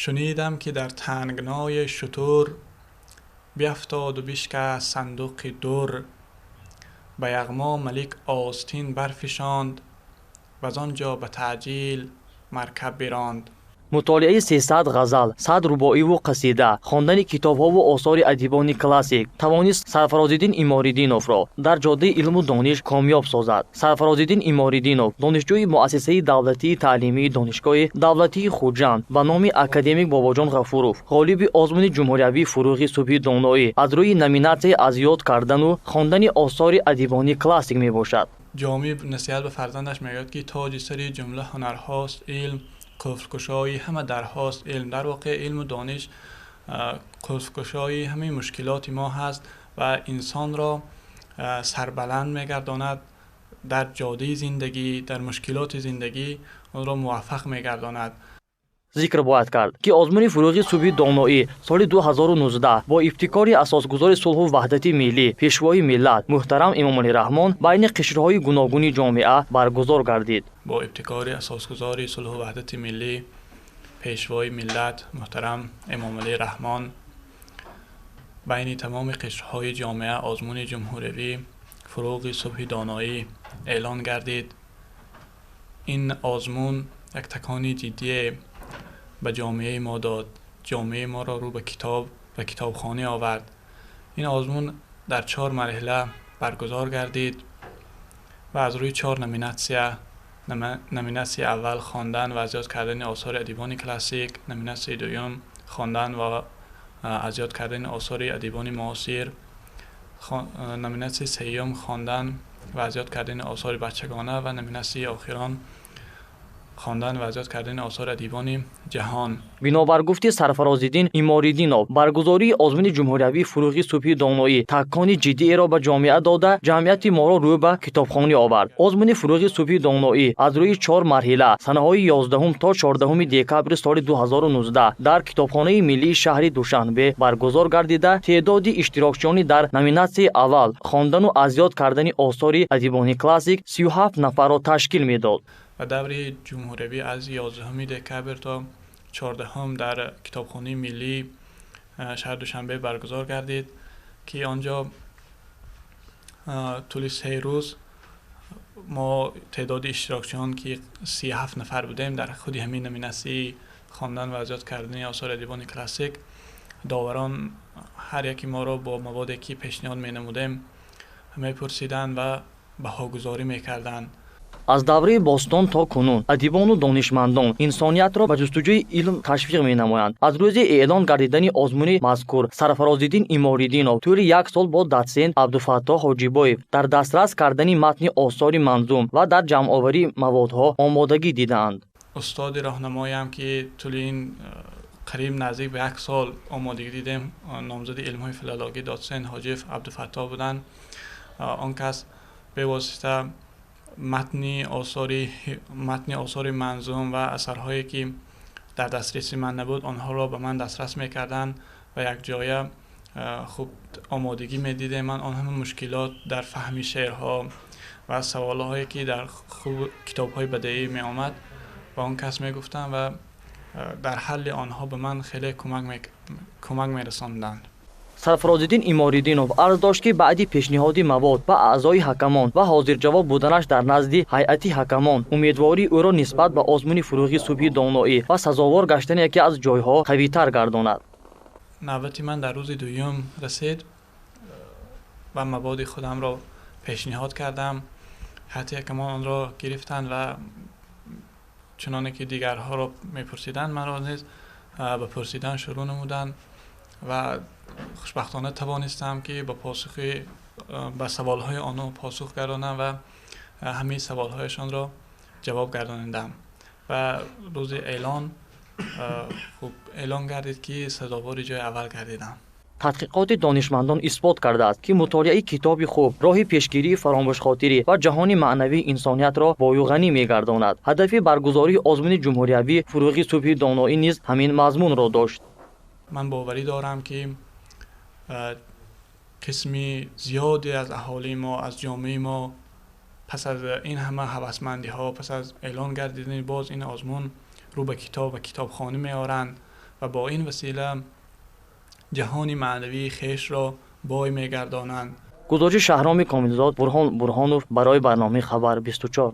شنیدم که در تنگنای شتر بیفتاد و بشکست صندوق در. به یغما ملک آستین برفشاند و آنجا به تعجیل مرکب براند. مطالعه 300 غزل، 100 رباعی و قصیده، خواندن کتاب‌ها و آثار ادیبان کلاسیک توانست سرفرازالدین ایماریدینوف را در جاده علم و دانش کامیاب سازد. سرفرازالدین ایماریدینوف دانشجوی مؤسسه دولتی تعلیمی دانشگاه دولتی خوجند به نام اکادمیک باباجان غفورов غالب آزمون جمهوریوی فروغ صبحی دانایی از روی نامیناسیه از یاد کردن و خواندن آثار ادیبان کلاسیک میباشد. جامی نصیحت به فرزندش میگوید که تاج سر جمله هنرهاست علم، کفرکشایی همه درهاست علم. در واقع علم و دانش کفرکشایی همه مشکلات ما هست و انسان را سربلند میگرداند در جاده زندگی، در مشکلات زندگی اون را موفق میگرداند. ذکر باید کرد که آزمون فروغ صبحی دانایی سال 2019 با ابتکار اساسگذار صلح و وحدت ملی پیشوای ملت محترم امام علی رحمان بین قشرهای گوناگون جامعه برگزار گردید. با ابتکار اساسگذار صلح و وحدت ملی پیشوای ملت محترم امام علی رحمان بین تمام قشرهای جامعه آزمون جمهوری فروغ صبحی دانایی اعلان گردید. این آزمون یک تکانی جدی به جامعه ما داد. جامعه ما را رو به کتاب و کتابخانه آورد. این آزمون در 4 مرحله برگزار گردید و از روی 4 نامیناسیه اول خواندن و از یاد کردن آثار ادیبان کلاسیک، نامیناسیه دوم خواندن و از یاد کردن آثار ادیبان معاصر، نامیناسیه سوم خواندن و از یاد کردن آثار بچگانه و نامیناسیه آخران خواندن و از یاد کردن آثار ادیبان جهان. بنابر گفته سرفرازالدین ایماریدینوف برگزاری آزمون جمهوریوی فروغ صبحی دانایی تکانی جدی را به جامعه داده جمعیت ما را روی به کتابخانه آورد. آزمون فروغ صبحی دانایی از روی 4 مرحله سنه‌های 11 تا 14 دکبر سال 2019 در کتابخانه ملی شهر دوشنبه برگزار گردیده تعداد اشتراکچیان در نامیناسیه اول خواندن و از یاد کردن آثار ادیبان کلاسیک 37 نفر را تشکیل میداد. و دوره جمهوری از 11 دکبر تا 14 در کتابخانه ملی شهر دوشنبه برگزار گردید که آنجا طول 3 روز ما تعداد اشتراکچیان که 37 نفر بودیم در خود همین نامیناسیه خواندن و از یاد کردن آثار ادیبان کلاسیک داوران هر یکی ما را با موادی که پیشنهاد می نمودیم میپرسیدند و بهاگذاری میکردند. از دوره باستان تا کنون ادیبان و دانشمندان انسانیت را به جستجوی علم تشویق می‌نمایند. از روز اعلان گردیدن آزمون مذکور سرفرازالدین ایماریدینوف طول 1 سال با داتسین عبدالفتاح حاجیباف در دسترس کردن متن آثار منظوم و در جمع‌آوری موادها آمادگی دیدند. استاد راهنمایم که طول این قریب نزدیک به 1 سال آمادگی دیدیم نامزد علم‌های فیلولوژی داتسین حاجی عبدالفتاح بودند. آن کس به واسطه متن آثار منظوم و اثرهایی که در دسترس من نبود آنها را به من دسترس میکردن و یک جایه خوب آمادگی میدیده من آن همه مشکلات در فهم شعرها و سوالهایی که در کتاب‌های بدیعی می آمد و آن کس میگفتن و در حل آنها به من خیلی کمک میرساندند. سرفرازالدین ایماریدینوف عرض داشت که بعد پیشنهاد مواد به اعضای حکمان و حاضر جواب بودنش در نزد هیئت حکمان امیدواری او را نسبت به آزمون فروغ صبحی دانایی و سزاوار گشتن یکی از جایها قوی‌تر گرداند. نوبت من در روز دوم رسید و مواد خودم را پیشنهاد کردم. هیئت حکمان آن را گرفتند و چنانه که دیگرها را میپرسیدند من را نیز به پرسیدن شروع نمودند و خوشبختانه توانستم که به سوالهای آنها پاسخ گردانم و همه سوالهایشان را جواب گرداندم و روز اعلان اعلان گردید که سزاوار جای اول گردیدم. تحقیقات دانشمندان اثبات کرده است که مطالعه کتاب خوب راه پیشگیری فراموش خاطری و جهان معنوی انسانیت را بایوغنی می‌گرداند. هدف برگزاری آزمون جمهوریوی فروغ صبحی دانایی نیز همین مضمون را داشت. من باوری دارم که قسمی زیادی از اهالی ما از جامعه ما پس از این همه هوسمندی ها پس از اعلان گردیدن باز این آزمون رو به کتاب و کتابخانه میارند و با این وسیله جهان معنوی خیش را بای میگردانند. گزارش شهرام کاملزاد، برهان برهانوف برای برنامه خبر 24.